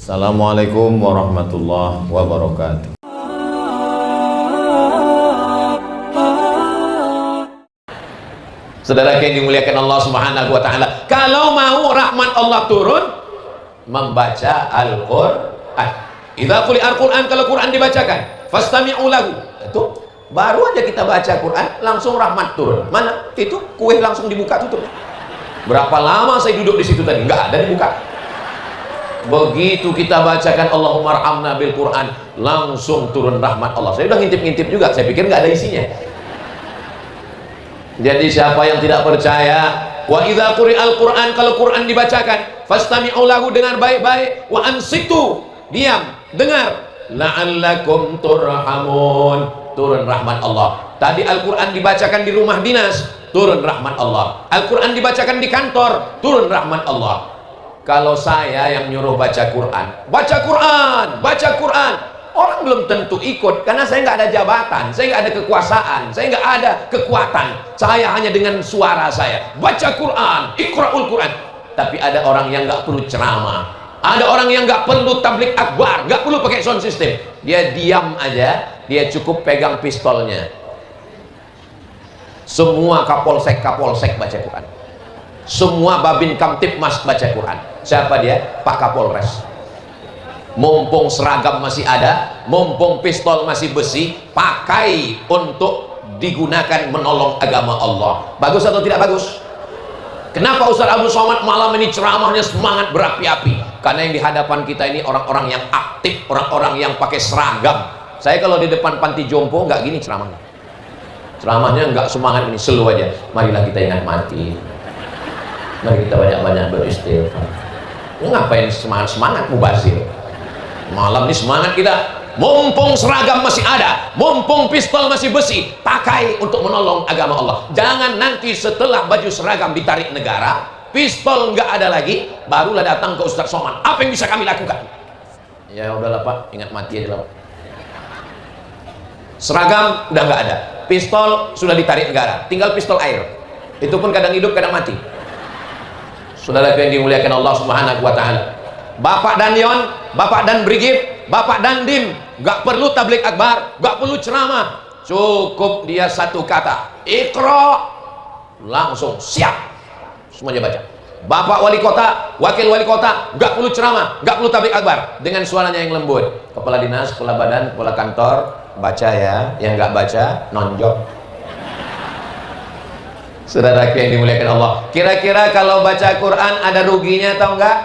Assalamualaikum warahmatullahi wabarakatuh. Saudara yang dimuliakan Allah Subhanahu wa taala, kalau mau rahmat Allah turun, membaca Al-Qur'an. Idza quri'al Qur'an, kalau Quran dibacakan, fastami'u lahu. Itu baru aja kita baca Quran langsung rahmat turun. Mana? Itu kue langsung dibuka tutupnya. Berapa lama saya duduk di situ tadi? Enggak ada dibuka. Begitu kita bacakan Allahumma arhamna bil Quran, langsung turun rahmat Allah. Saya udah ngintip-ngintip juga, saya pikir nggak ada isinya. Jadi siapa yang tidak percaya, wa idza quri'al Qur'an, kalau Quran dibacakan, fastami'u lahu, dengar baik-baik, wa ansitu, diam, dengar, la'allakum turhamun, turun rahmat Allah. Tadi Al-Qur'an dibacakan di rumah dinas, turun rahmat Allah. Al-Qur'an dibacakan di kantor, turun rahmat Allah. Kalau saya yang nyuruh baca Quran, baca Quran, baca Quran, orang belum tentu ikut, karena saya nggak ada jabatan, saya nggak ada kekuasaan, saya nggak ada kekuatan. Saya hanya dengan suara saya baca Quran, Iqra'ul Quran. Tapi ada orang yang nggak perlu ceramah, ada orang yang nggak perlu tablik akbar, nggak perlu pakai sound system. Dia diam aja, dia cukup pegang pistolnya. Semua kapolsek baca Quran, semua babin kamtipmas baca Quran. Siapa dia? Pak Kapolres. Mumpung seragam masih ada, mumpung pistol masih besi, pakai untuk digunakan menolong agama Allah. Bagus atau tidak bagus? Kenapa Ustaz Abdul Somad malam ini ceramahnya semangat berapi-api? Karena yang di hadapan kita ini orang-orang yang aktif, orang-orang yang pakai seragam. Saya kalau di depan panti jompo nggak gini ceramahnya. Ceramahnya nggak semangat ini, slow aja. Marilah kita ingat mati, mari kita banyak-banyak beristighfar. Ngapain semangat-semangat mubazir? Malam ini semangat kita, mumpung seragam masih ada, mumpung pistol masih besi, pakai untuk menolong agama Allah. Jangan nanti setelah baju seragam ditarik negara, pistol nggak ada lagi, barulah datang ke Ustaz Somad, apa yang bisa kami lakukan? Ya udahlah Pak, ingat mati aja lah Pak. Seragam udah nggak ada, pistol sudah ditarik negara, tinggal pistol air, itu pun kadang hidup kadang mati. Saudara yang dimuliakan Allah Subhanahu wa taala, Bapak Danyon, Bapak Dan Brigif, Bapak Dandim, gak perlu tablik akbar, gak perlu ceramah, cukup dia satu kata, Iqra, langsung siap, semuanya baca. Bapak Wali Kota, Wakil Wali Kota, gak perlu ceramah, gak perlu tablik akbar, dengan suaranya yang lembut. Kepala dinas, kepala badan, kepala kantor, baca ya, yang gak baca nonjok. Saudara yang dimuliakan Allah, kira-kira kalau baca Quran ada ruginya atau enggak?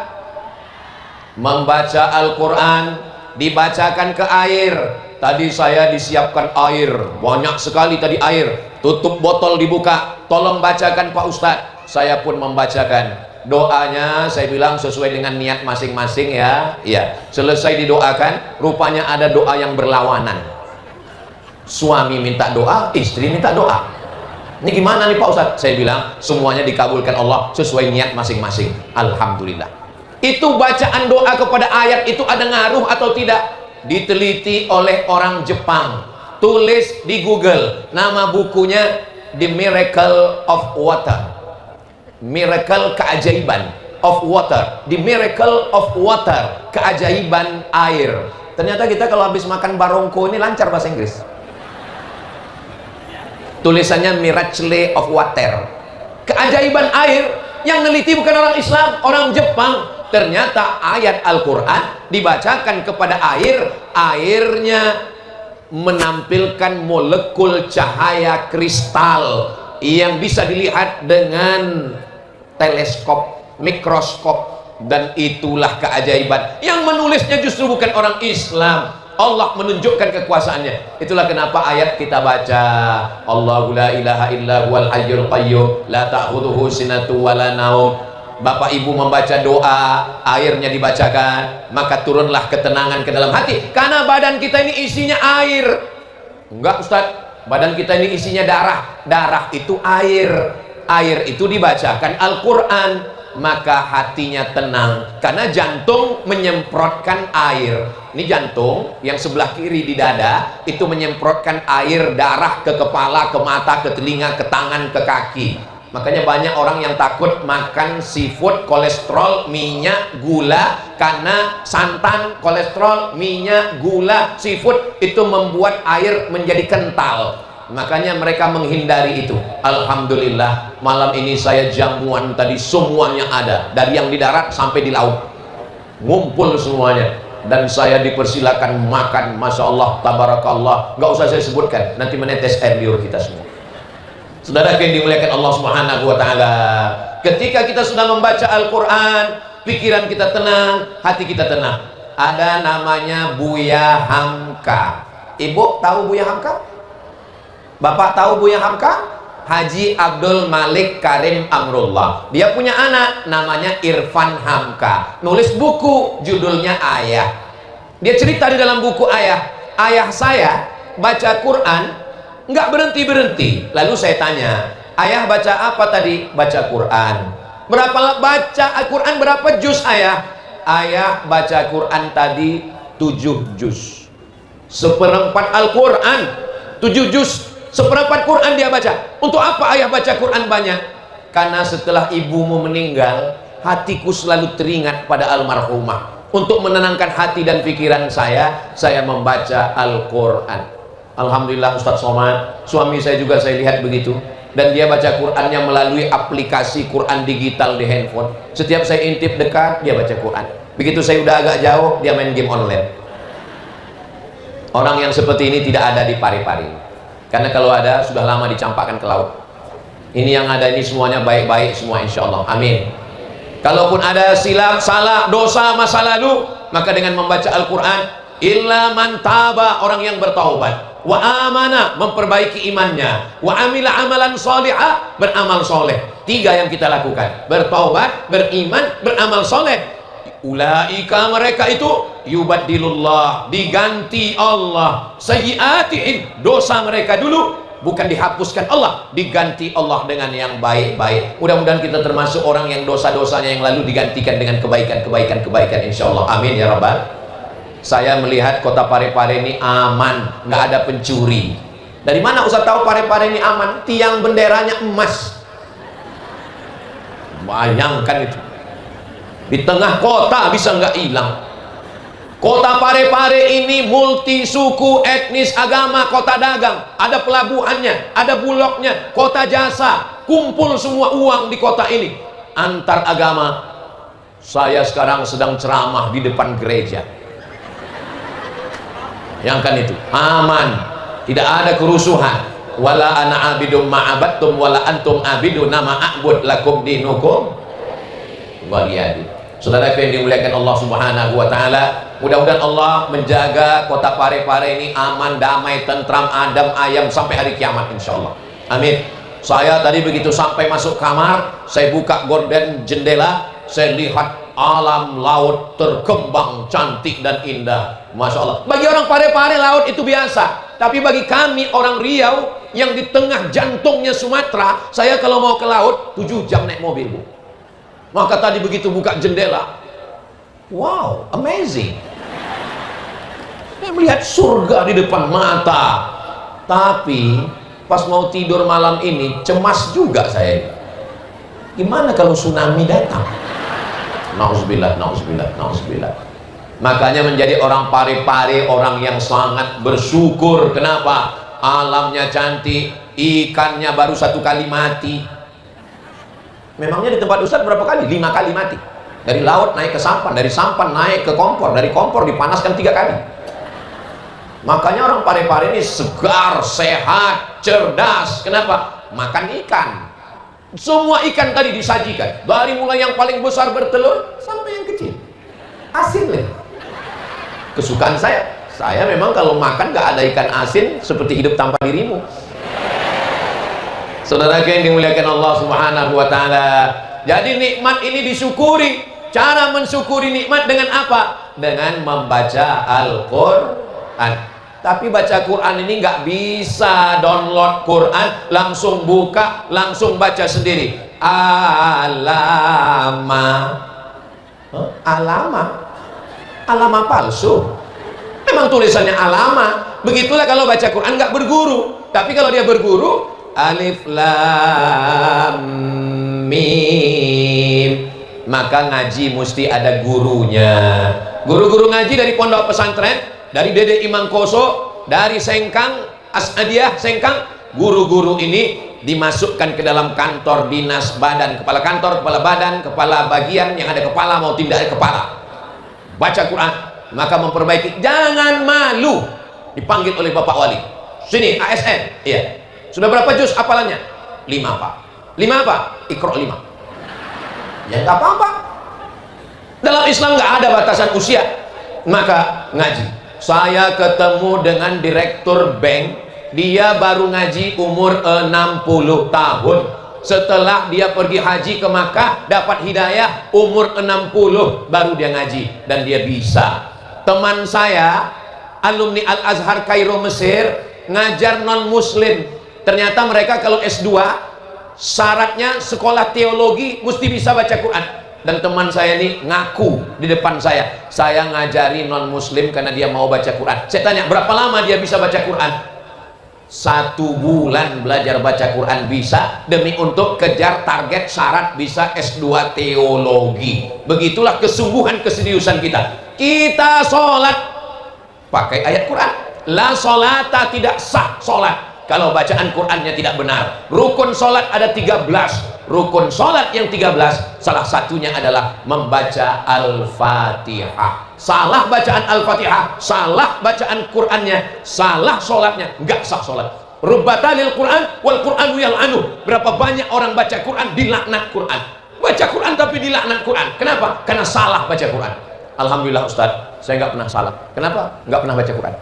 Membaca Al-Quran dibacakan ke air. Tadi saya disiapkan air, banyak sekali tadi air, tutup botol dibuka, tolong bacakan Pak Ustadz. Saya pun membacakan. Doanya saya bilang sesuai dengan niat masing-masing ya. Iya, selesai didoakan, rupanya ada doa yang berlawanan. Suami minta doa, istri minta doa. Ini gimana nih Pak Ustadz? Saya bilang semuanya dikabulkan Allah sesuai niat masing-masing. Alhamdulillah. Itu bacaan doa kepada ayat itu ada ngaruh atau tidak? Diteliti oleh orang Jepang. Tulis di Google, nama bukunya The Miracle of Water. Miracle, keajaiban of water. The Miracle of Water, keajaiban air. Ternyata kita kalau habis makan barongko ini lancar bahasa Inggris. Tulisannya Miracle of Water, keajaiban air. Yang neliti bukan orang Islam, orang Jepang. Ternyata ayat Al-Quran dibacakan kepada air, airnya menampilkan molekul cahaya kristal yang bisa dilihat dengan teleskop, mikroskop. Dan itulah keajaiban. Yang menulisnya justru bukan orang Islam. Allah menunjukkan kekuasaannya. Itulah kenapa ayat kita baca, Allahu la ilaha illa huwal hayyul qayyum la ta'khudhuhu sinatun wa la naum. Bapak Ibu membaca doa, airnya dibacakan, maka turunlah ketenangan ke dalam hati. Karena badan kita ini isinya air. Enggak Ustaz, badan kita ini isinya darah. Darah itu air. Air itu dibacakan Al-Quran, maka hatinya tenang. Karena jantung menyemprotkan air. Ini jantung yang sebelah kiri di dada itu menyemprotkan air darah ke kepala, ke mata, ke telinga, ke tangan, ke kaki. Makanya banyak orang yang takut makan seafood, kolesterol, minyak, gula. Karena santan, kolesterol, minyak, gula, seafood itu membuat air menjadi kental. Makanya mereka menghindari itu. Alhamdulillah, malam ini saya jamuan tadi semuanya ada, dari yang di darat sampai di laut, ngumpul semuanya. Dan saya dipersilakan makan, Masya Allah, tabarakallah. Nggak usah saya sebutkan, nanti menetes air liur kita semua. Saudara yang dimuliakan Allah Subhanahu wa Ta'ala, ketika kita sudah membaca Al-Quran, pikiran kita tenang, hati kita tenang. Ada namanya Buya Hamka. Ibu tahu Buya Hamka? Bapak tahu Buya Hamka? Haji Abdul Malik Karim Amrullah. Dia punya anak namanya Irfan Hamka. Nulis buku judulnya Ayah. Dia cerita di dalam buku ayah saya baca Quran nggak berhenti-berhenti. Lalu saya tanya, ayah baca apa tadi? Baca Quran. Baca Al-Quran berapa juz ayah? Ayah baca Quran tadi 7 juz. Seperempat Al-Quran 7 juz. Seperempat Quran dia baca. Untuk apa ayah baca Quran banyak? Karena setelah ibumu meninggal, hatiku selalu teringat pada almarhumah. Untuk menenangkan hati dan pikiran saya membaca Al-Quran. Alhamdulillah Ustadz Somad, suami saya juga saya lihat begitu. Dan dia baca Qurannya melalui aplikasi Quran digital di handphone. Setiap saya intip dekat, dia baca Quran. Begitu saya udah agak jauh, dia main game online. Orang yang seperti ini tidak ada di Parepare. Karena kalau ada, sudah lama dicampakkan ke laut. Ini yang ada ini semuanya baik-baik semua, insya Allah. Amin. Kalaupun ada silap, salah, dosa, masa lalu, maka dengan membaca Al-Quran, illa man taba, orang yang bertaubat, wa amana, memperbaiki imannya, wa amila amalan solihah, beramal soleh. 3 yang kita lakukan: bertaubat, beriman, beramal soleh. Ulaika, mereka itu yubadilullah, diganti Allah sayyiatihim, dosa mereka dulu bukan dihapuskan Allah, diganti Allah dengan yang baik-baik. Mudah-mudahan kita termasuk orang yang dosa-dosanya yang lalu digantikan dengan kebaikan insyaallah. Amin ya rabbal. Saya melihat kota Parepare ini aman, nggak ada pencuri. Dari mana Ustaz tahu Parepare ini aman? Tiang benderanya emas. Bayangkan itu, di tengah kota bisa nggak hilang. Kota Parepare ini multi suku, etnis, agama, kota dagang. Ada pelabuhannya, ada bulognya, kota jasa. Kumpul semua uang di kota ini. Antar agama. Saya sekarang sedang ceramah di depan gereja. Yang kan itu aman, tidak ada kerusuhan. Wala ana abidum ma'abattum wala antum abiduna ma'abud lakum dinukum waliyadi. Saudara yang dimuliakan Allah Subhanahu wa Ta'ala, mudah-mudahan Allah menjaga kota Parepare ini aman, damai, tentram, adem, ayam sampai hari kiamat insyaallah. Amin. Saya tadi begitu sampai masuk kamar, saya buka gorden jendela, saya lihat alam laut terkembang cantik dan indah. Masya Allah. Bagi orang Parepare laut itu biasa, tapi bagi kami orang Riau yang di tengah jantungnya Sumatera, saya kalau mau ke laut 7 jam naik mobil, Bu. Maka tadi begitu buka jendela, wow, amazing. Saya melihat surga di depan mata. Tapi pas mau tidur malam ini cemas juga saya. Gimana kalau tsunami datang? Nauzubillah, nauzubillah, nauzubillah. Makanya menjadi orang Parepare orang yang sangat bersyukur. Kenapa? Alamnya cantik, ikannya baru 1 kali mati. Memangnya di tempat Ustaz berapa kali? 5 kali mati. Dari laut naik ke sampan, dari sampan naik ke kompor, dari kompor dipanaskan 3 kali. Makanya orang Parepare ini segar, sehat, cerdas. Kenapa? Makan ikan. Semua ikan tadi disajikan, dari mulai yang paling besar bertelur sampai yang kecil. Asin nih. Kesukaan saya memang kalau makan gak ada ikan asin seperti hidup tanpa dirimu. Saudara yang dimuliakan Allah Subhanahu wa Ta'ala, jadi nikmat ini disyukuri. Cara mensyukuri nikmat dengan apa? Dengan membaca Al-Quran. Tapi baca Quran ini nggak bisa download Quran langsung buka langsung baca sendiri. Alama palsu. Memang tulisannya alama. Begitulah kalau baca Quran nggak berguru. Tapi kalau dia berguru, Alif Lam Mim. Maka ngaji mesti ada gurunya. Guru-guru ngaji dari pondok pesantren, dari Dede Imam Koso, dari Sengkang Asadiyah Sengkang, guru-guru ini dimasukkan ke dalam kantor dinas badan, kepala kantor, kepala badan, kepala bagian yang ada kepala mau tidak ada kepala, baca Quran, maka memperbaiki. Jangan malu dipanggil oleh Bapak Wali, sini ASN, iya, sudah berapa juz hafalannya? 5 Pak. 5 apa? Iqra 5. Ya nggak apa-apa, dalam Islam nggak ada batasan usia. Maka ngaji, saya ketemu dengan direktur bank, dia baru ngaji umur 60 tahun. Setelah dia pergi haji ke Makkah, dapat hidayah, umur 60 baru dia ngaji dan dia bisa. Teman saya alumni Al-Azhar Kairo Mesir, ngajar non muslim, ternyata mereka kalau S2 syaratnya sekolah teologi mesti bisa baca Quran. Dan teman saya ini ngaku di depan saya ngajari non muslim karena dia mau baca Quran. Saya tanya berapa lama dia bisa baca Quran? 1 bulan belajar baca Quran bisa, demi untuk kejar target syarat bisa S2 teologi. Begitulah kesungguhan keseriusan kita. Kita sholat pakai ayat Quran. La sholata, tidak sah sholat kalau bacaan Qurannya tidak benar. Rukun sholat ada 13. Rukun sholat yang 13 salah satunya adalah membaca Al-Fatihah. Salah bacaan Al-Fatihah, salah bacaan Qurannya, salah sholatnya, nggak sah sholat. Rubbatalil Quran wal Quranu yal'anu. Berapa banyak orang baca Quran dilaknat Quran. Baca Quran tapi dilaknat Quran. Kenapa? Karena salah baca Quran. Alhamdulillah Ustaz, saya nggak pernah salah. Kenapa? Nggak pernah baca Quran.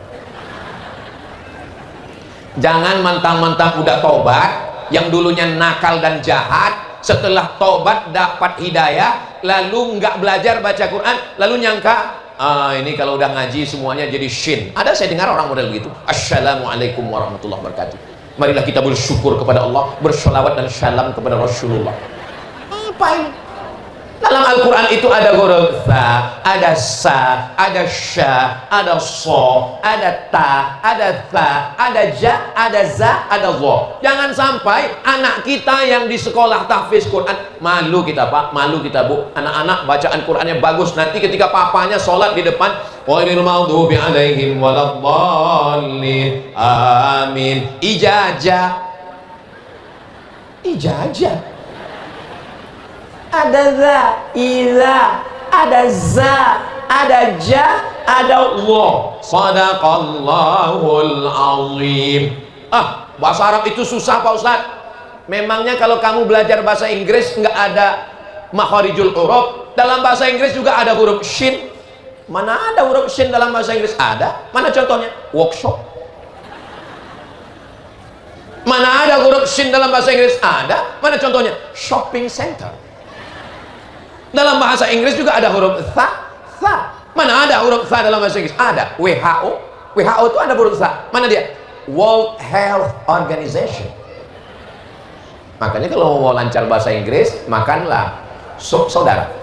Jangan mentang-mentang udah tobat, yang dulunya nakal dan jahat, setelah tobat dapat hidayah, lalu nggak belajar baca Quran, lalu nyangka ini kalau udah ngaji semuanya jadi shin. Ada saya dengar orang model begitu. Assalamualaikum warahmatullahi wabarakatuh. Marilah kita bersyukur kepada Allah, bersolawat dan salam kepada Rasulullah. Apa ini? Dalam Al-Quran itu ada huruf tha, ada sa, ada sya, ada so, ada ta, ada tha, ada ja, ada za, ada dha. Jangan sampai anak kita yang di sekolah tahfiz Quran, malu kita Pak, malu kita Bu, anak-anak bacaan Qurannya bagus, nanti ketika papanya sholat di depan, ghairil maghdubi alaihim waladhdallin, amin. Ijazah, ada za, iza, ada za, ada ja, ada Allah. Sadaqallahul azim. Bahasa Arab itu susah Pak Ustaz. Memangnya kalau kamu belajar bahasa Inggris nggak ada makharijul huruf? Dalam bahasa Inggris juga ada huruf shin. Mana ada huruf shin dalam bahasa Inggris? Ada. Mana contohnya? Workshop. Mana ada huruf shin dalam bahasa Inggris? Ada. Mana contohnya? Shopping center. Dalam bahasa Inggris juga ada huruf tha. Mana ada huruf tha dalam bahasa Inggris? Ada. WHO itu ada huruf tha. Mana dia? World Health Organization. Makanya kalau mau lancar bahasa Inggris, makanlah sup saudara.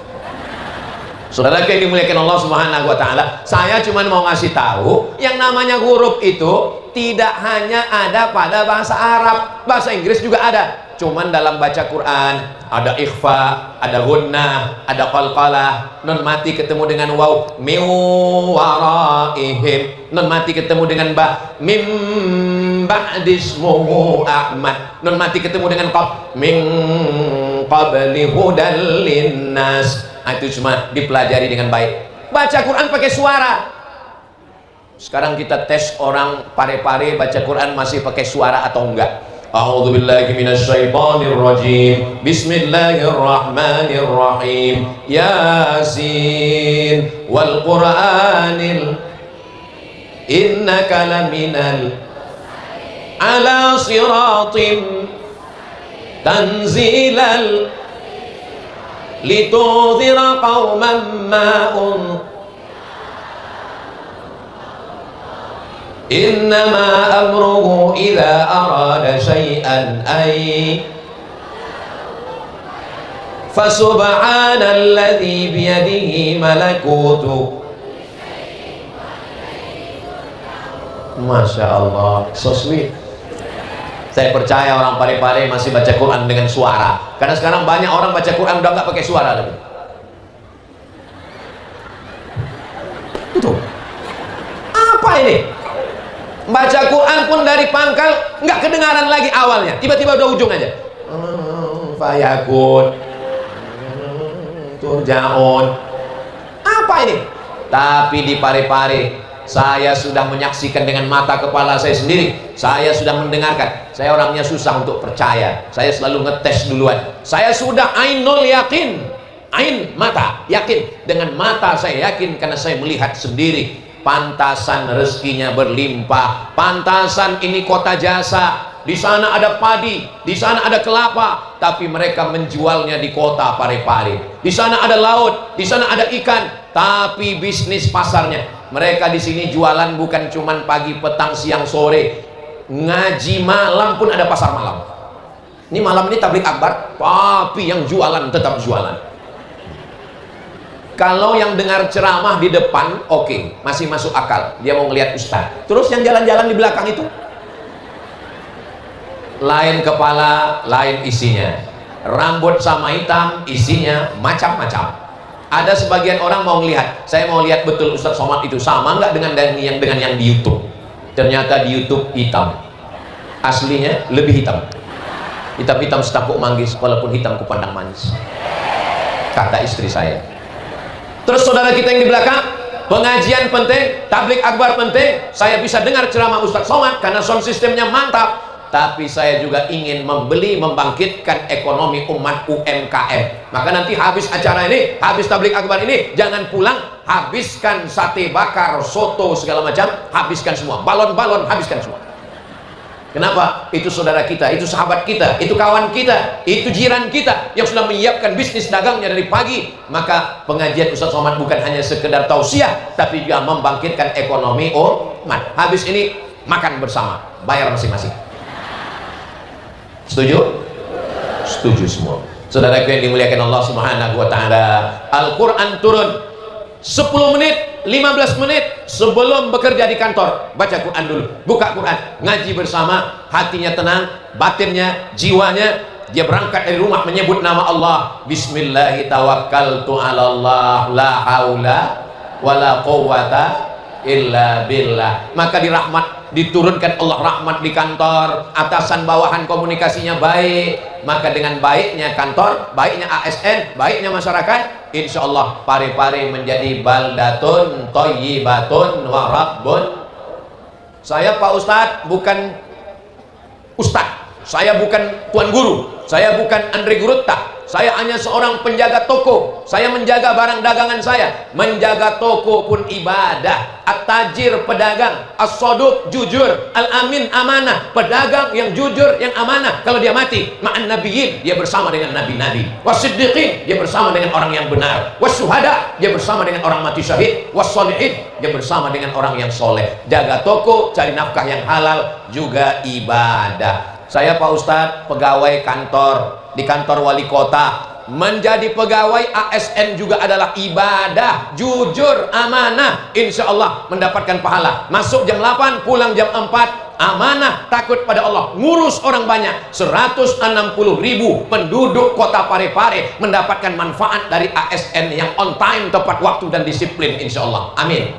Saudara yang dimuliakan Allah Subhanahu wa taala, saya cuma mau ngasih tahu yang namanya huruf itu tidak hanya ada pada bahasa Arab, bahasa Inggris juga ada. Cuman dalam baca Quran ada ikhfa, ada gunnah, ada qalqalah. Nun mati ketemu dengan waw, min waraihim. Nun mati ketemu dengan ba, mim ba'dismuhu Ahmad. Nun mati ketemu dengan qaf, min qabli hudal linnas. Itu cuma dipelajari dengan baik. Baca Quran pakai suara. Sekarang kita tes orang pare-pare baca Quran masih pakai suara atau enggak. A'udzu billahi minasy syaithanir rajim. Bismillahirrahmanirrahim. Yasin wal Qur'anil innaka laminal ala siratim tanzilal litudhira qauman ma'un innama amruhu idza arada syai'an ay fasubhanalladzi biyadihi malakutu. Masya Allah, so sweet. Saya percaya orang Parepare masih baca Quran dengan suara, karena sekarang banyak orang baca Quran udah nggak pakai suara lagi. Itu apa ini? Baca Quran pun dari pangkal nggak kedengaran lagi awalnya, tiba-tiba udah ujung aja. Fayakun turjaun. Apa ini? Tapi di Parepare saya sudah menyaksikan dengan mata kepala saya sendiri. Saya sudah mendengarkan. Saya orangnya susah untuk percaya. Saya selalu ngetes duluan. Saya sudah ainul yakin, ain mata yakin. Dengan mata saya yakin karena saya melihat sendiri. Pantasan rezekinya berlimpah. Pantasan ini kota jasa. Di sana ada padi, di sana ada kelapa, tapi mereka menjualnya di kota Parepare. Di sana ada laut, di sana ada ikan, tapi bisnis pasarnya. Mereka di sini jualan bukan cuman pagi, petang, siang, sore. Ngaji malam pun ada pasar malam. Ini malam ini tablik akbar, tapi yang jualan tetap jualan. Kalau yang dengar ceramah di depan, oke, masih masuk akal. Dia mau ngelihat ustaz. Terus yang jalan-jalan di belakang itu, lain kepala, lain isinya. Rambut sama hitam, isinya macam-macam. Ada sebagian orang mau lihat, saya mau lihat betul Ustaz Somad itu sama nggak dengan yang di YouTube. Ternyata di YouTube hitam, aslinya lebih hitam. Hitam-hitam setakuk manggis, walaupun hitam kupandang manis, kata istri saya. Terus saudara kita yang di belakang, pengajian penting, tablik akbar penting. Saya bisa dengar ceramah Ustaz Somad karena sound sistemnya mantap. Tapi saya juga ingin membangkitkan ekonomi umat UMKM. Maka nanti habis acara ini, habis tablik akbar ini, jangan pulang, habiskan sate bakar, soto, segala macam, habiskan semua. Balon-balon, habiskan semua. Kenapa? Itu saudara kita, itu sahabat kita, itu kawan kita, itu jiran kita yang sudah menyiapkan bisnis dagangnya dari pagi. Maka pengajian Ustaz Somad bukan hanya sekedar tausiah, tapi juga membangkitkan ekonomi umat. Habis ini makan bersama, bayar masing-masing. Setuju? Setuju semua. Saudaraku yang dimuliakan Allah Subhanahu wa taala, Al-Qur'an turun 10 menit, 15 menit sebelum bekerja di kantor, baca Quran dulu. Buka Quran, ngaji bersama, hatinya tenang, batinnya, jiwanya. Dia berangkat dari rumah menyebut nama Allah. Bismillahi tawakkaltu 'alallah, la haula wala quwwata illa billah. Maka diturunkan Allah rahmat di kantor, atasan bawahan komunikasinya baik. Maka dengan baiknya kantor, baiknya ASN, baiknya masyarakat, insya Allah Parepare menjadi baldatun thayyibatun wa rabbun. Saya Pak Ustadz bukan Ustadz, saya bukan Tuan Guru, saya bukan Andre Gurutta, saya hanya seorang penjaga toko. Saya menjaga barang dagangan saya. Menjaga toko pun ibadah. At-tajir pedagang, as-soduq jujur, al-amin amanah. Pedagang yang jujur, yang amanah. Kalau dia mati, ma'an nabiyyin, dia bersama dengan nabi-nabi. Was-siddiqin, dia bersama dengan orang yang benar. Was-syuhada, dia bersama dengan orang mati syahid. Was-sholihin, dia bersama dengan orang yang soleh. Jaga toko, cari nafkah yang halal, juga ibadah. Saya Pak Ustadz pegawai kantor, di kantor wali kota. Menjadi pegawai ASN juga adalah ibadah, jujur, amanah, insya Allah mendapatkan pahala. Masuk jam 8, pulang jam 4, amanah, takut pada Allah, ngurus orang banyak. 160.000 penduduk kota Parepare mendapatkan manfaat dari ASN yang on time, tepat waktu dan disiplin, insya Allah, amin.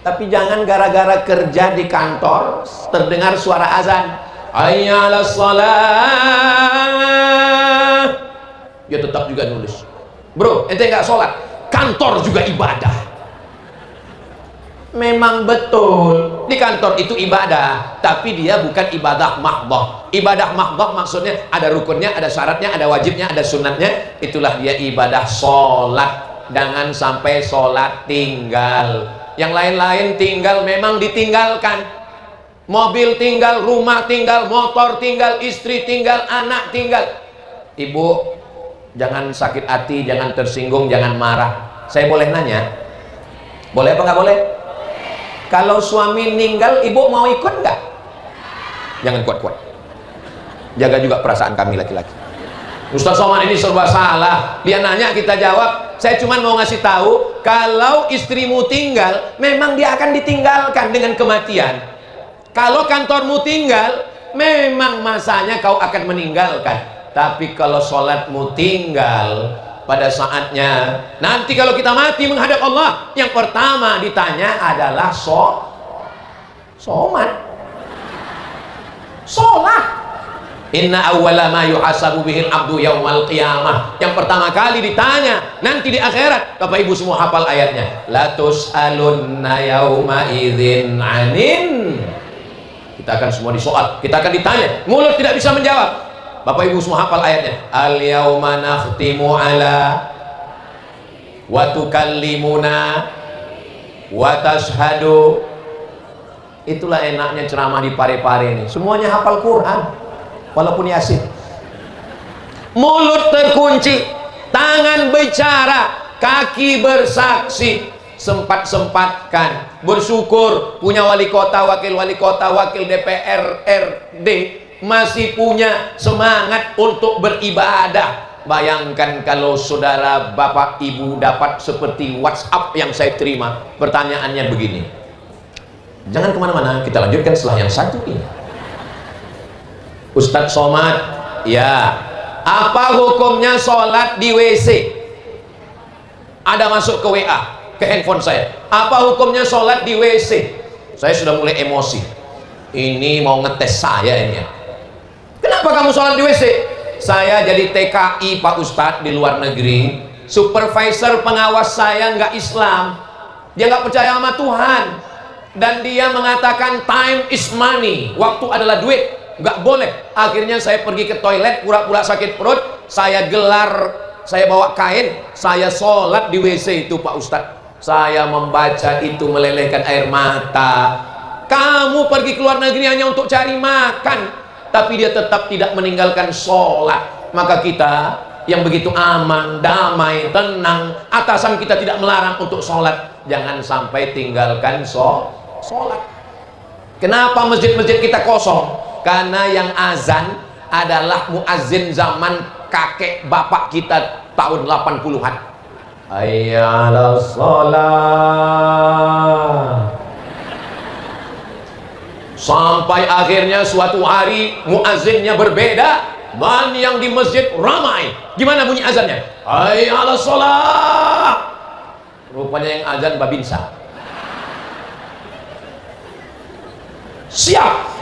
Tapi jangan gara-gara kerja di kantor terdengar suara azan, hayya 'alas shalah, dia tetap juga nulis. Bro, ente nggak sholat, kantor juga ibadah. Memang betul, di kantor itu ibadah, tapi dia bukan ibadah mahdhah. Ibadah mahdhah maksudnya ada rukunnya, ada syaratnya, ada wajibnya, ada sunatnya. Itulah dia ibadah sholat. Jangan sampai sholat tinggal. Yang lain-lain tinggal memang ditinggalkan. Mobil tinggal, rumah tinggal, motor tinggal, istri tinggal, anak tinggal. Ibu, jangan sakit hati, jangan tersinggung, jangan marah. Saya boleh nanya? Boleh apa nggak boleh? Kalau suami meninggal, ibu mau ikut nggak? Jangan kuat-kuat. Jaga juga perasaan kami laki-laki. Ustaz Somad ini serba salah. Dia nanya, kita jawab. Saya cuma mau ngasih tahu, kalau istrimu tinggal, memang dia akan ditinggalkan dengan kematian. Kalau kantormu tinggal, memang masanya kau akan meninggalkan. Tapi kalau sholatmu tinggal pada saatnya, nanti kalau kita mati menghadap Allah, yang pertama ditanya adalah sholat. Inna awwala ma yuhasabu bihil abdu yaumal qiyamah. Yang pertama kali ditanya nanti di akhirat. Bapak Ibu semua hafal ayatnya. La tus'alunna yauma idzin anin. Kita akan semua disoal, kita akan ditanya, mulut tidak bisa menjawab. Bapak Ibu semua hafal ayatnya. Al yauma nakhtimu ala wa tukallimuna wa tashhadu. Itulah enaknya ceramah di Parepare ini. Semuanya hafal Quran. Walaupun Yasin. Mulut terkunci, tangan bicara, kaki bersaksi, sempat-sempatkan bersyukur punya wali kota, wakil DPR, RD, masih punya semangat untuk beribadah. Bayangkan kalau saudara, bapak, ibu dapat seperti WhatsApp yang saya terima. Pertanyaannya begini, jangan kemana-mana, kita lanjutkan setelah yang satu ini. Ustadz Somad, ya, apa hukumnya sholat di WC? Ada masuk ke WA, ke handphone saya, apa hukumnya sholat di WC? Saya sudah mulai emosi, ini mau ngetes saya ini. Kenapa kamu sholat di WC? Saya jadi TKI Pak Ustadz di luar negeri, supervisor pengawas saya nggak Islam, dia nggak percaya sama Tuhan, dan dia mengatakan time is money, waktu adalah duit, nggak boleh. Akhirnya saya pergi ke toilet, pura-pura sakit perut, saya gelar, saya bawa kain, saya sholat di WC itu Pak Ustadz. Saya membaca itu melelehkan air mata. Kamu pergi ke luar negeri hanya untuk cari makan, tapi dia tetap tidak meninggalkan sholat. Maka kita yang begitu aman, damai, tenang, atasan kita tidak melarang untuk sholat, jangan sampai tinggalkan sholat. Kenapa masjid-masjid kita kosong? Karena yang azan adalah muazzin zaman kakek bapak kita tahun 80-an. Hayya 'alas shalah. Sampai akhirnya suatu hari muazzinnya berbeda, dan yang di masjid ramai. Gimana bunyi azannya? Hayya 'alas shalah. Rupanya yang azan Babinsa. Siap.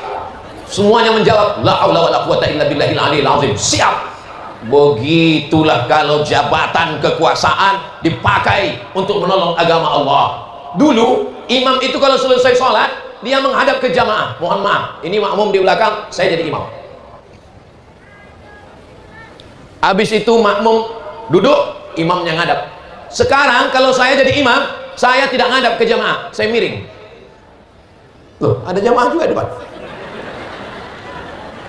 Semuanya menjawab, la haula wala quwata illa billahil aliyil azim. Siap. Begitulah kalau jabatan kekuasaan dipakai untuk menolong agama Allah. Dulu imam itu kalau selesai sholat, dia menghadap ke jamaah. Mohon maaf, ini makmum di belakang, saya jadi imam. Habis itu makmum duduk, imamnya ngadap. Sekarang kalau saya jadi imam, saya tidak ngadap ke jamaah, saya miring. Loh, ada jamaah juga depan.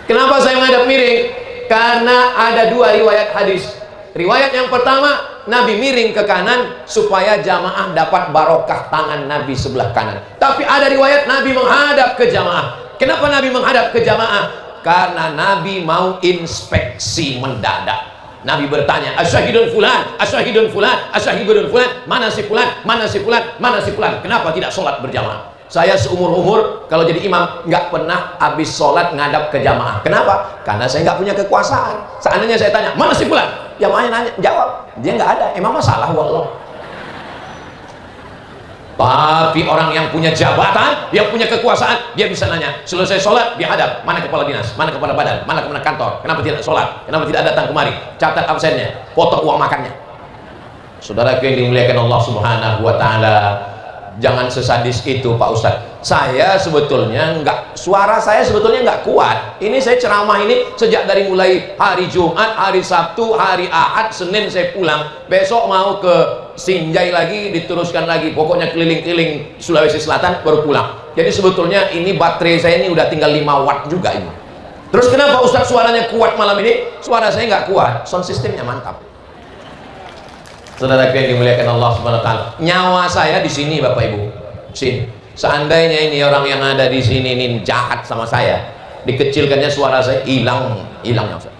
Kenapa saya menghadap miring? Karena ada dua riwayat hadis. Riwayat yang pertama, Nabi miring ke kanan supaya jamaah dapat barokah tangan Nabi sebelah kanan. Tapi ada riwayat Nabi menghadap ke jamaah. Kenapa Nabi menghadap ke jamaah? Karena Nabi mau inspeksi mendadak. Nabi bertanya, asyahidun fulan, asyahidun fulan, asyahidun fulan, mana si fulan, mana si fulan, mana si fulan. Kenapa tidak sholat berjamaah? Saya seumur-umur kalau jadi imam nggak pernah habis sholat ngadap ke jamaah. Kenapa? Karena saya nggak punya kekuasaan. Seandainya saya tanya, mana si fulan? Jamaahnya nanya, jawab, dia nggak ada. Emang masalah wallah. Tapi orang yang punya jabatan, yang punya kekuasaan, dia bisa nanya, selesai sholat dia hadap, mana kepala dinas, mana kepala badan, mana kepala kantor, kenapa tidak sholat, kenapa tidak datang kemari, catat absennya, foto uang makannya. Saudaraku yang dimuliakan Allah Subhanahu wa Ta'ala, jangan sesadis itu Pak Ustadz. Saya sebetulnya suara saya sebetulnya nggak kuat. Ini saya ceramah ini sejak dari mulai hari Jumat, hari Sabtu, hari Ahad, Senin saya pulang. Besok mau ke Sinjai lagi, diteruskan lagi. Pokoknya keliling-keliling Sulawesi Selatan baru pulang. Jadi sebetulnya ini baterai saya ini udah tinggal 5 watt juga ini. Terus kenapa Ustadz suaranya kuat malam ini? Suara saya nggak kuat, sound systemnya mantap. Saudara yang dimuliakan Allah Subhanahu wa Ta'ala, nyawa saya di sini Bapak Ibu, sini. Seandainya ini orang yang ada di sini ini jahat sama saya, dikecilkannya suara saya hilangnya Ustaz.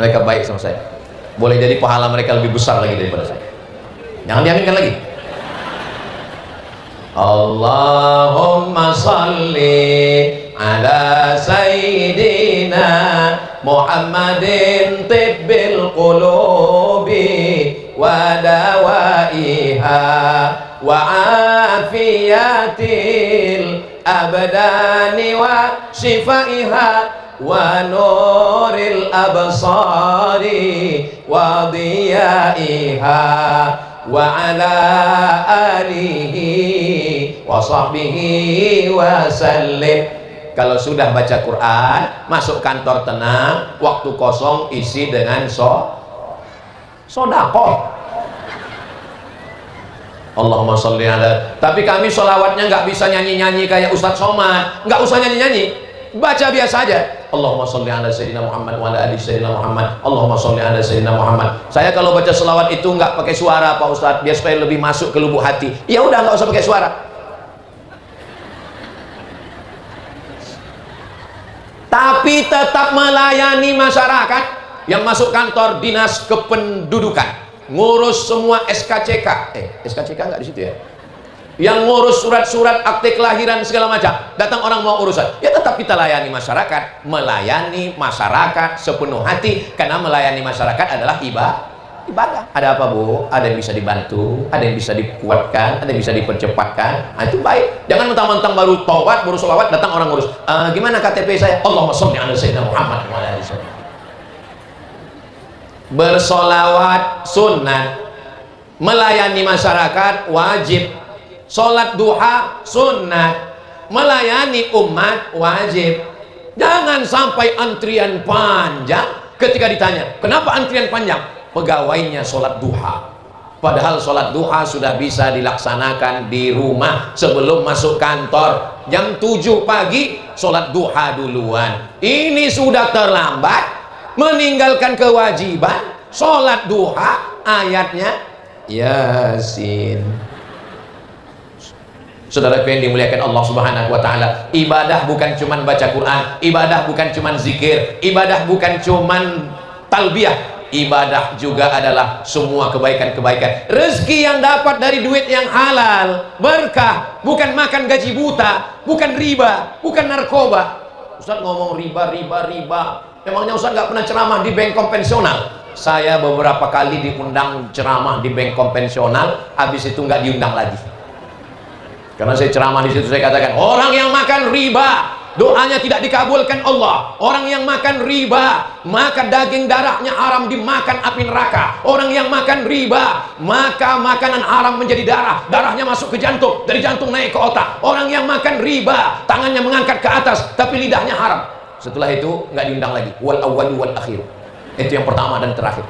Mereka baik sama saya, boleh jadi pahala mereka lebih besar lagi daripada saya. Jangan diaminkan lagi. Allahumma salli ala sayyidina Muhammadin tibbil qulubi wa dawaiha wa afiyatil abdani wa shifaiha wa nuril absari wa diyaiha wa ala alihi wa sahbihi wa sallim. Kalau sudah baca Quran, masuk kantor tenang, waktu kosong isi dengan sodakoh. Allahumma sholli ala. Tapi kami sholawatnya nggak bisa nyanyi-nyanyi kayak Ustadz Somad, nggak usah nyanyi-nyanyi, baca biasa aja. Allahumma sholli ala sayyidina Muhammad wa ala ali sayyidina Muhammad. Allahumma sholli ala sayyidina Muhammad. Saya kalau baca sholawat itu nggak pakai suara Pak Ustadz, biar supaya lebih masuk ke lubuk hati. Ya udah, nggak usah pakai suara. Tapi tetap melayani masyarakat yang masuk kantor dinas kependudukan, ngurus semua SKCK. SKCK nggak di situ ya? Yang ngurus surat-surat akte kelahiran segala macam. Datang orang mau urusan, ya tetap kita layani masyarakat, melayani masyarakat sepenuh hati, karena melayani masyarakat adalah ibadah. Ada apa Bu? Ada yang bisa dibantu, ada yang bisa dikuatkan, ada yang bisa dipercepatkan. Nah, itu baik. Jangan mentang-mentang baru taubat, baru sholawat, datang orang ngurus. Gimana KTP saya? Allahumma sholli ala sayyidina Muhammad wa ala ali sayyidina. Bersolawat sunnah, melayani masyarakat wajib. Sholat duha sunnah, melayani umat wajib. Jangan sampai antrian panjang. Ketika ditanya, kenapa antrian panjang? Pegawainya sholat duha, padahal sholat duha sudah bisa dilaksanakan di rumah sebelum masuk kantor. Jam 7 pagi sholat duha duluan. Ini sudah terlambat, meninggalkan kewajiban sholat duha. Ayatnya Yasin. Saudaraku yang dimuliakan Allah Subhanahu wa taala, ibadah bukan cuman baca Quran, ibadah bukan cuman zikir, ibadah bukan cuman talbiyah, ibadah juga adalah semua kebaikan-kebaikan. Rezeki yang dapat dari duit yang halal, berkah, bukan makan gaji buta, bukan riba, bukan narkoba. Ustaz ngomong riba. Emangnya Ustaz nggak pernah ceramah di bank konvensional? Saya beberapa kali diundang ceramah di bank konvensional, habis itu nggak diundang lagi. Karena saya ceramah di situ, saya katakan orang yang makan riba doanya tidak dikabulkan Allah. Orang yang makan riba, maka daging darahnya haram dimakan api neraka. Orang yang makan riba, maka makanan haram menjadi darah, darahnya masuk ke jantung, dari jantung naik ke otak. Orang yang makan riba, tangannya mengangkat ke atas, tapi lidahnya haram. Setelah itu nggak diundang lagi. Wal awwal wal akhir. Itu yang pertama dan terakhir.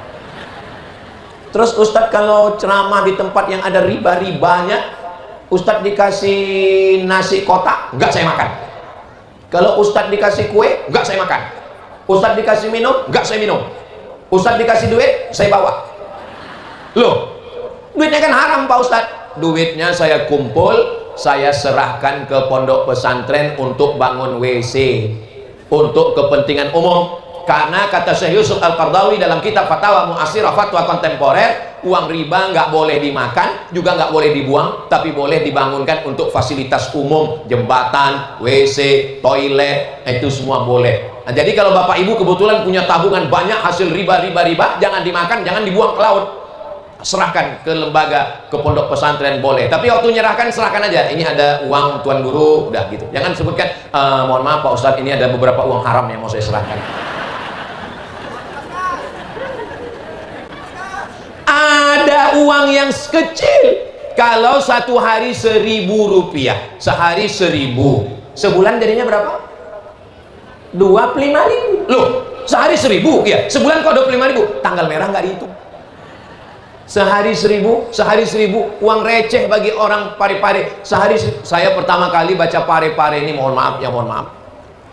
Terus Ustadz kalau ceramah di tempat yang ada riba-ribanya, Ustadz dikasih nasi kotak, nggak saya makan. Kalau Ustadz dikasih kue, nggak saya makan. Ustadz dikasih minum, nggak saya minum. Ustadz dikasih duit, saya bawa. Loh, duitnya kan haram Pak Ustadz. Duitnya saya kumpul, saya serahkan ke pondok pesantren untuk bangun WC, untuk kepentingan umum. Karena kata Syekh Yusuf Al-Qardawi dalam kitab Fatwa Mu'asirah, fatwa kontemporer, uang riba nggak boleh dimakan, juga nggak boleh dibuang, tapi boleh dibangunkan untuk fasilitas umum, jembatan, WC, toilet, itu semua boleh. Nah, jadi kalau Bapak Ibu kebetulan punya tabungan banyak hasil riba, jangan dimakan, jangan dibuang ke laut. Serahkan ke lembaga, ke pondok pesantren boleh. Tapi waktu nyerahkan serahkan aja. Ini ada uang Tuan Guru, udah gitu. Jangan sebutkan, mohon maaf Pak Ustadz, ini ada beberapa uang haram yang mau saya serahkan. Ada uang yang kecil. Kalau satu hari 1.000 rupiah, sehari 1.000, sebulan jadinya berapa? 25.000. Loh, sehari 1.000 ya, sebulan kok 25.000. Tanggal merah nggak dihitung. Sehari 1.000, uang receh bagi orang Parepare. Sehari, saya pertama kali baca Parepare ini, mohon maaf.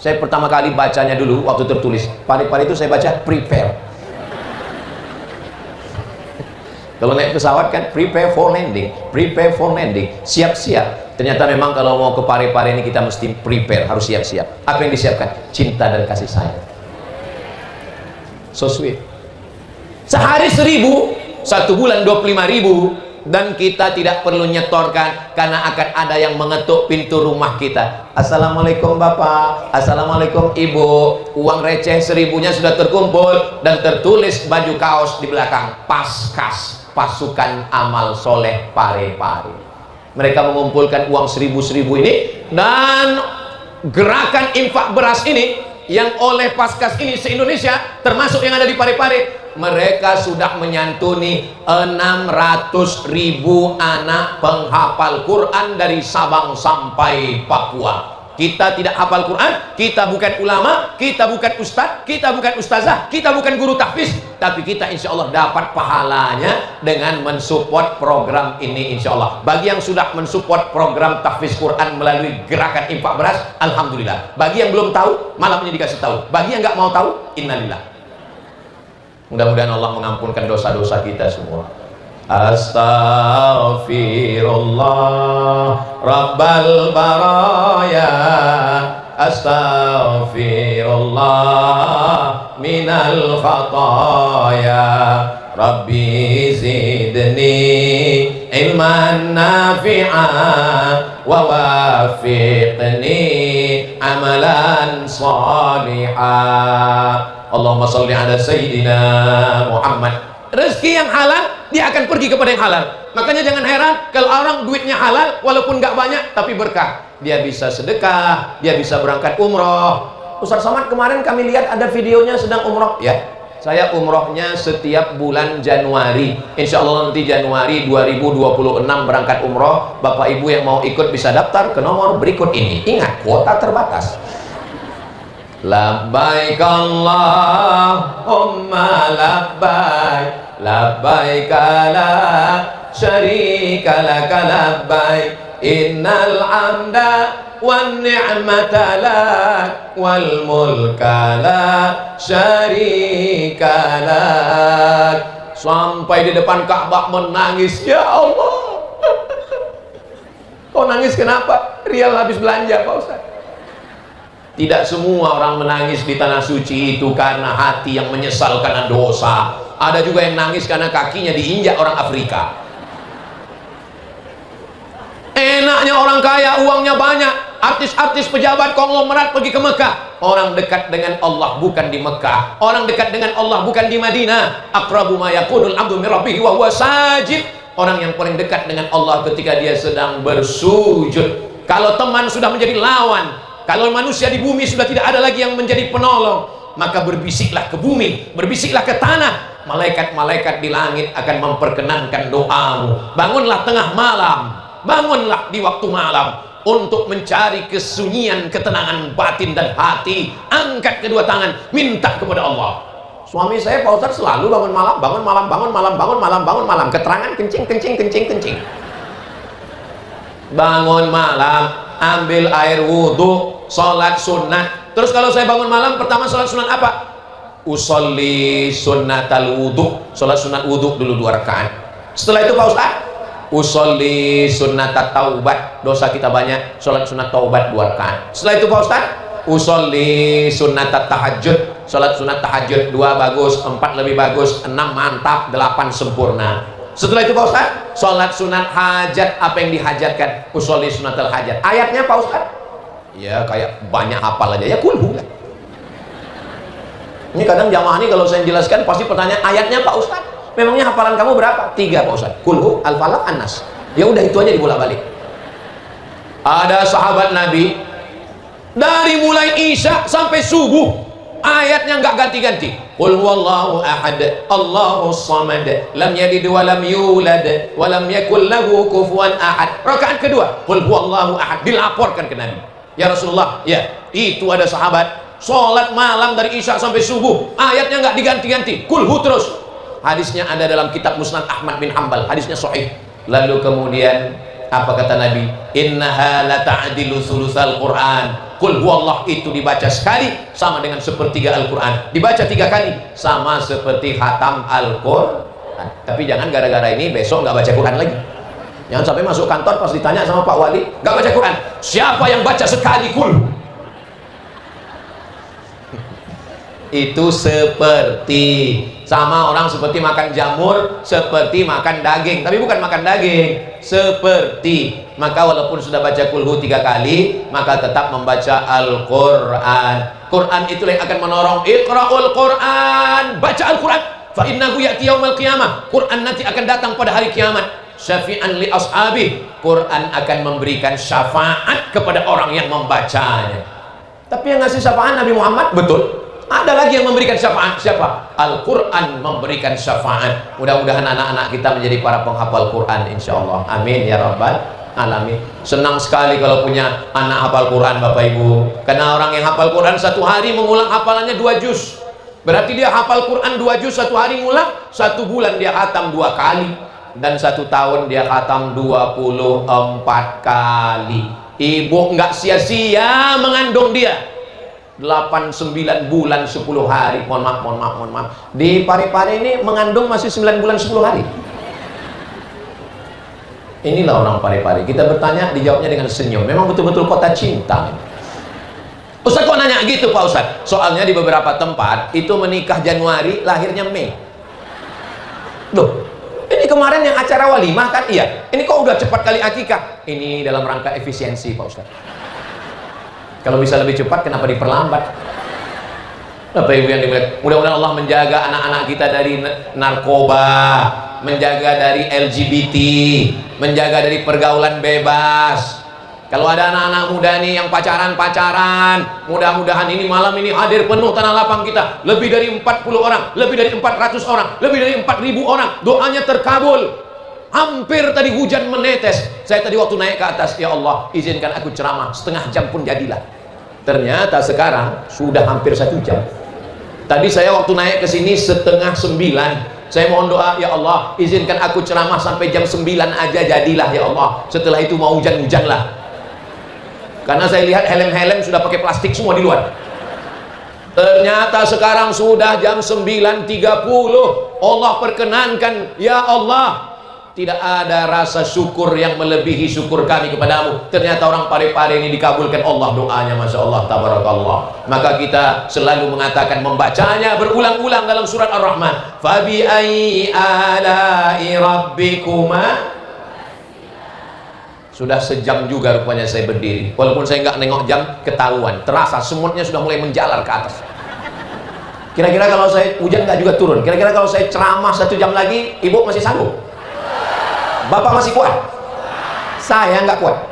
Saya pertama kali bacanya dulu waktu tertulis. Parepare itu saya baca prepare. Kalau naik pesawat kan prepare for landing, siap-siap. Ternyata memang kalau mau ke Parepare ini kita mesti prepare, harus siap-siap. Apa yang disiapkan? Cinta dan kasih sayang. So sweet. Sehari 1.000, satu bulan 25.000. dan kita tidak perlu nyetorkan karena akan ada yang mengetuk pintu rumah kita. Assalamualaikum Bapak, Assalamualaikum Ibu, uang receh 1000-nya sudah terkumpul dan tertulis baju kaos di belakang, Paskas, pasukan amal soleh Pare-Pare. Mereka mengumpulkan uang 1000 ini, dan gerakan infak beras ini yang oleh Paskas ini se-Indonesia, termasuk yang ada di Pare-Pare, mereka sudah menyantuni 600.000 anak penghafal Quran dari Sabang sampai Papua. Kita tidak hafal Quran, kita bukan ulama, kita bukan ustadz, kita bukan ustazah, kita bukan guru tahfiz, tapi kita insya Allah dapat pahalanya dengan mensupport program ini insya Allah. Bagi yang sudah mensupport program tahfiz Quran melalui gerakan infak beras, alhamdulillah. Bagi yang belum tahu, malam ini dikasih tahu. Bagi yang nggak mau tahu, innalillah. Mudah-mudahan Allah mengampunkan dosa-dosa kita semua. Astaghfirullah Rabbal baraya, astaghfirullah minal khataya, Rabbi zidni ilman nafi'an wa wafiqni amalan salihah. Allahumma salli ala Sayyidina Muhammad. Rezeki yang halal, dia akan pergi kepada yang halal. Makanya jangan heran kalau orang duitnya halal, walaupun nggak banyak, tapi berkah. Dia bisa sedekah, dia bisa berangkat umroh. Ustaz Somad, kemarin kami lihat ada videonya sedang umroh. Ya, saya umrohnya setiap bulan Januari. Insya Allah nanti Januari 2026 berangkat umroh. Bapak Ibu yang mau ikut bisa daftar ke nomor berikut ini. Ingat, kuota terbatas. Labbaik Allahumma labbaik, labbaik la syarika laka labbaik, innal hamda wan ni'mata lak wal mulka la syarika lak. Sampai di depan Ka'bah menangis, ya Allah. Kau nangis kenapa? Rial habis belanja Pak Ustaz. Tidak semua orang menangis di tanah suci itu karena hati yang menyesal karena dosa. Ada juga yang nangis karena kakinya diinjak orang Afrika. Enaknya orang kaya, uangnya banyak, artis-artis pejabat konglomerat pergi ke Mekah. Orang dekat dengan Allah bukan di Mekah, orang dekat dengan Allah bukan di Madinah. Aqrabu ma yakunul abdu min rabbih wa huwa sajid. Orang yang paling dekat dengan Allah ketika dia sedang bersujud. Kalau teman sudah menjadi lawan, kalau manusia di bumi sudah tidak ada lagi yang menjadi penolong, maka berbisiklah ke bumi, berbisiklah ke tanah. Malaikat-malaikat di langit akan memperkenankan doamu. Bangunlah tengah malam, bangunlah di waktu malam untuk mencari kesunyian, ketenangan batin dan hati. Angkat kedua tangan, minta kepada Allah. Suami saya Pak Ustaz selalu bangun malam, bangun malam, bangun malam, bangun malam, bangun malam. Keterangan kencing, kencing, kencing, kencing. Bangun malam, ambil air wudhu, sholat sunat. Terus kalau saya bangun malam, pertama sholat sunat apa? Usolli sunnatal wudhu, sholat sunat wudhu dulu 2 rakaat. Setelah itu Pak Ustaz, usolli sunnatat taubat, dosa kita banyak, sholat sunat taubat 2 rakaat. Setelah itu Pak Ustaz, usolli sunnatat tahajud, sholat sunat tahajud 2 bagus, 4 lebih bagus, 6 mantap, 8 sempurna. Setelah itu Pak Ustaz, sholat sunat hajat, apa yang dihajatkan, usolli sunatal hajat. Ayatnya Pak Ustaz, ya kayak banyak hafal aja, ya kulhu lah. Ini kadang jamaah ini kalau saya jelaskan pasti pertanyaan, ayatnya Pak Ustaz, memangnya hafalan kamu berapa? 3 Pak Ustaz, kulhu, al-falaq, an-nas. Ya udah itu aja dibolak-balik. Ada sahabat Nabi dari mulai Isya sampai subuh ayatnya nggak ganti-ganti. Qul huwallahu ahad, Allahus samad, lam yalid wa lam yulad wa lam yakul lahu kufuwan ahad. Rakaat kedua, qul huwallahu ahad, dilaporkan ke Nabi. Ya Rasulullah, ya, itu ada sahabat sholat malam dari Isya sampai subuh, ayatnya nggak diganti-ganti, kulhu terus. Hadisnya ada dalam kitab Musnad Ahmad bin Hanbal, hadisnya sahih. Lalu kemudian apa kata Nabi? Innaha la ta'dilu sulusal Quran. Qul huwallah itu dibaca sekali sama dengan sepertiga Al-Quran, dibaca 3 kali sama seperti khatam Al-Quran. Tapi jangan gara-gara ini besok nggak baca Quran lagi. Jangan sampai masuk kantor pas ditanya sama Pak Wali, nggak baca Quran. Siapa yang baca sekali kul? Itu seperti Sama orang seperti makan jamur, seperti makan daging, tapi bukan makan daging, seperti. Maka walaupun sudah baca kulhu 3 kali, maka tetap membaca Al-Quran. Quran itulah yang akan menolong. Iqra'ul Quran, baca Al-Quran, fa innahu ya'ti yaumal qiyamah. Quran nanti akan datang pada hari kiamat. Syafi'an li ashabi, Quran akan memberikan syafaat kepada orang yang membacanya. Tapi yang ngasih syafaat Nabi Muhammad, betul. Ada lagi yang memberikan syafaat, siapa? Al-Quran memberikan syafaat. Mudah-mudahan anak-anak kita menjadi para penghafal Quran, insya Allah. Amin ya rabbal alamin. Senang sekali kalau punya anak hafal Quran, Bapak Ibu. Karena orang yang hafal Quran satu hari mengulang hafalannya 2 juz. Berarti dia hafal Quran 2 juz satu hari ngulang, 1 bulan dia khatam 2 kali. Dan 1 tahun dia khatam 24 kali. Ibu nggak sia-sia mengandung dia 8-9 bulan 10 hari. Mohon maaf. Di Parepare ini mengandung masih 9 bulan 10 hari. Inilah orang Parepare. Kita bertanya, dijawabnya dengan senyum. Memang betul-betul kota cinta. Ustaz kok nanya gitu Pak Ustaz? Soalnya di beberapa tempat itu menikah Januari, lahirnya Mei. Loh, ini kemarin yang acara walimah kan? Iya. Ini kok udah cepat kali akikah? Ini dalam rangka efisiensi Pak Ustaz. Kalau bisa lebih cepat, kenapa diperlambat? Bapak Ibu yang dimuliakan, mudah-mudahan Allah menjaga anak-anak kita dari narkoba, menjaga dari LGBT, menjaga dari pergaulan bebas. Kalau ada anak-anak muda nih yang pacaran-pacaran, mudah-mudahan ini malam ini hadir penuh tanah lapang kita. Lebih dari 40 orang, lebih dari 400 orang, lebih dari 4.000 orang. Doanya terkabul. Hampir tadi hujan menetes. Saya tadi waktu naik ke atas, ya Allah, izinkan aku ceramah setengah jam pun jadilah. Ternyata sekarang sudah hampir 1 jam. Tadi saya waktu naik ke sini 8:30. Saya mohon doa, ya Allah, izinkan aku ceramah sampai jam 9 aja jadilah ya Allah. Setelah itu mau hujan-hujan lah. Karena saya lihat helm-helm sudah pakai plastik semua di luar. Ternyata sekarang sudah jam 9.30. Allah perkenankan, ya Allah, tidak ada rasa syukur yang melebihi syukur kami kepadamu. Ternyata orang Parepare ini dikabulkan Allah doanya, Masya Allah, tabarakallah. Maka kita selalu mengatakan, membacanya berulang-ulang dalam surat Ar-Rahman. Fabi ayyi ala'i rabbikuma. Sudah sejam juga rupanya saya berdiri. Walaupun saya nggak nengok jam, ketahuan, terasa semutnya sudah mulai menjalar ke atas. Kira-kira kalau saya hujan nggak juga turun. Kira-kira kalau saya ceramah 1 jam lagi, ibu masih sanggup? Bapak masih kuat? Saya nggak kuat.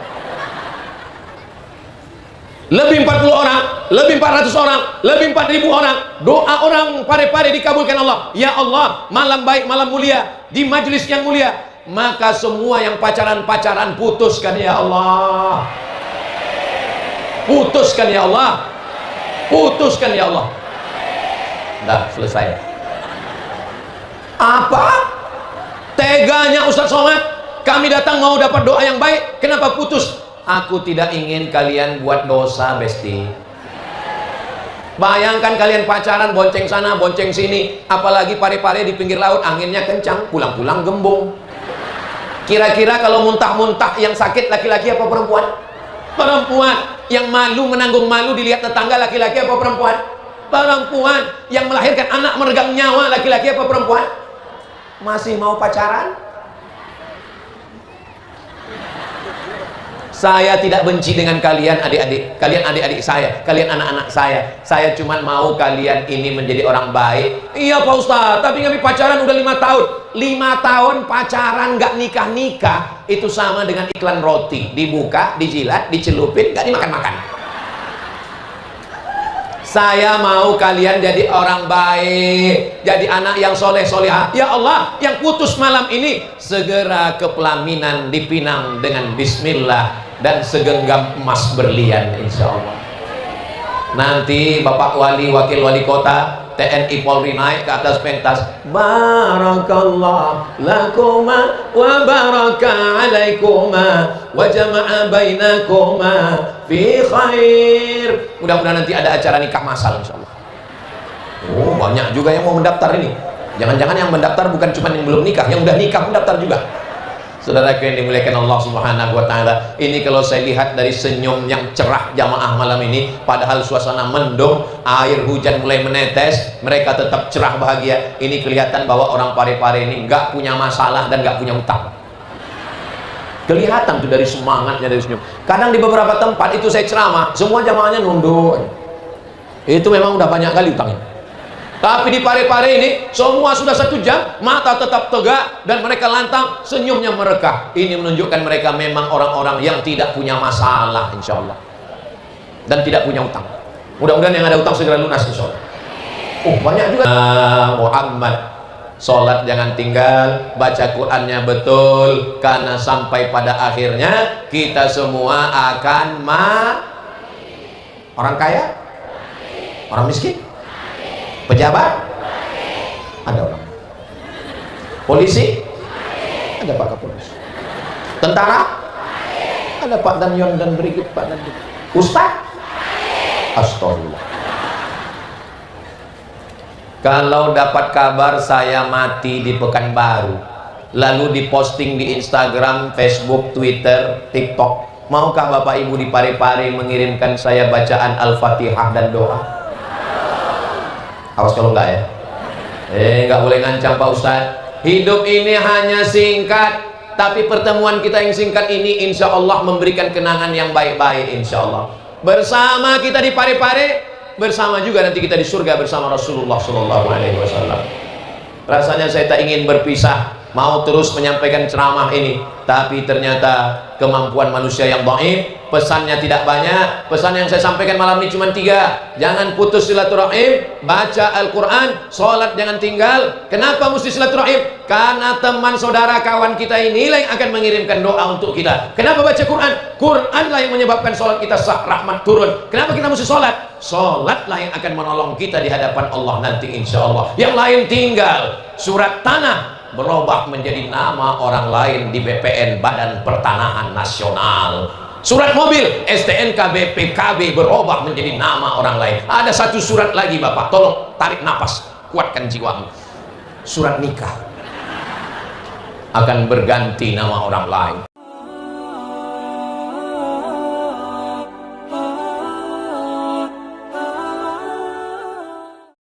Lebih 40 orang, lebih 400 orang, lebih 4.000 orang. Doa orang Parepare dikabulkan Allah. Ya Allah, malam baik, malam mulia, di majelis yang mulia, maka semua yang pacaran-pacaran putuskan ya Allah. Putuskan ya Allah. Putuskan ya Allah. Dah selesai. Apa? Teganya Ustaz Somad, kami datang mau dapat doa yang baik, kenapa putus? Aku tidak ingin kalian buat dosa, Besti. Bayangkan kalian pacaran, bonceng sana, bonceng sini, apalagi Parepare di pinggir laut, anginnya kencang, pulang-pulang gembung. Kira-kira kalau muntah-muntah yang sakit laki-laki apa perempuan? Perempuan. Yang malu menanggung malu dilihat tetangga laki-laki apa perempuan? Perempuan. Yang melahirkan anak meregang nyawa laki-laki apa perempuan? Masih mau pacaran? Saya tidak benci dengan kalian adik-adik, kalian adik-adik saya, kalian anak-anak saya. Saya cuma mau kalian ini menjadi orang baik. Iya Pak Ustaz, tapi kami pacaran udah 5 tahun. 5 tahun pacaran nggak nikah-nikah, itu sama dengan iklan roti. Dibuka, dijilat, dicelupin, nggak dimakan-makan. Saya mau kalian jadi orang baik, jadi anak yang soleh-solehah. Ya Allah, yang putus malam ini segera ke pelaminan dipinang dengan bismillah dan segenggam emas berlian insya Allah. Nanti Bapak Wali, Wakil Wali Kota, TNI Polri naik ke atas pentas. Barakallah lakuma wa baraka alaikuma wa jama'a bainakuma fi khair. Mudah-mudahan nanti ada acara nikah massal insyaallah. Oh, banyak juga yang mau mendaftar ini. Jangan-jangan yang mendaftar bukan cuma yang belum nikah, yang udah nikah mendaftar juga. Saudaraku yang dimuliakan Allah Subhanahu wa taala, ini kalau saya lihat dari senyum yang cerah jamaah malam ini, padahal suasana mendung, air hujan mulai menetes, mereka tetap cerah bahagia. Ini kelihatan bahwa orang Parepare ini nggak punya masalah dan nggak punya utang. Kelihatan tuh dari semangatnya, dari senyum. Kadang di beberapa tempat itu saya ceramah, semua jamaahnya nunduk. Itu memang udah banyak kali utangnya. Tapi di Parepare ini semua sudah 1 jam, mata tetap tegak dan mereka lantang, senyumnya merekah. Ini menunjukkan mereka memang orang-orang yang tidak punya masalah, insya Allah, dan tidak punya utang. Mudah-mudahan yang ada utang segera lunas, insya Allah. Banyak juga. Muhammad, sholat jangan tinggal, baca Qurannya betul, karena sampai pada akhirnya kita semua akan orang kaya, orang miskin, pejabat, ada orang, polisi, ada Pak Kapolres, tentara, ada Pak Danyon dan berikut Pak Danyon, Ustaz, astagfirullah. Kalau dapat kabar saya mati di Pekanbaru, lalu diposting di Instagram, Facebook, Twitter, TikTok, maukah Bapak Ibu di Parepare mengirimkan saya bacaan Al-Fatihah dan doa? Awas kalau enggak ya. Enggak boleh ngancam Pak Ustadz. Hidup ini hanya singkat, tapi pertemuan kita yang singkat ini insya Allah memberikan kenangan yang baik-baik, insya Allah. Bersama kita di Parepare, bersama juga nanti kita di surga bersama Rasulullah SAW. Rasanya saya tak ingin berpisah, mau terus menyampaikan ceramah ini, tapi ternyata kemampuan manusia yang dhaif, pesannya tidak banyak. Pesan yang saya sampaikan malam ini cuma 3. Jangan putus silaturahim, baca Al-Quran, sholat jangan tinggal. Kenapa mesti silaturahim? Karena teman saudara kawan kita inilah yang akan mengirimkan doa untuk kita. Kenapa baca Quran? Quranlah yang menyebabkan sholat kita sah, rahmat turun. Kenapa kita mesti sholat? Sholatlah yang akan menolong kita di hadapan Allah nanti, insya Allah. Yang lain tinggal. Surat tanah berubah menjadi nama orang lain di BPN, Badan Pertanahan Nasional. Surat mobil STNK BPKB berubah menjadi nama orang lain. Ada 1 surat lagi Bapak, tolong tarik napas, kuatkan jiwamu. Surat nikah akan berganti nama orang lain.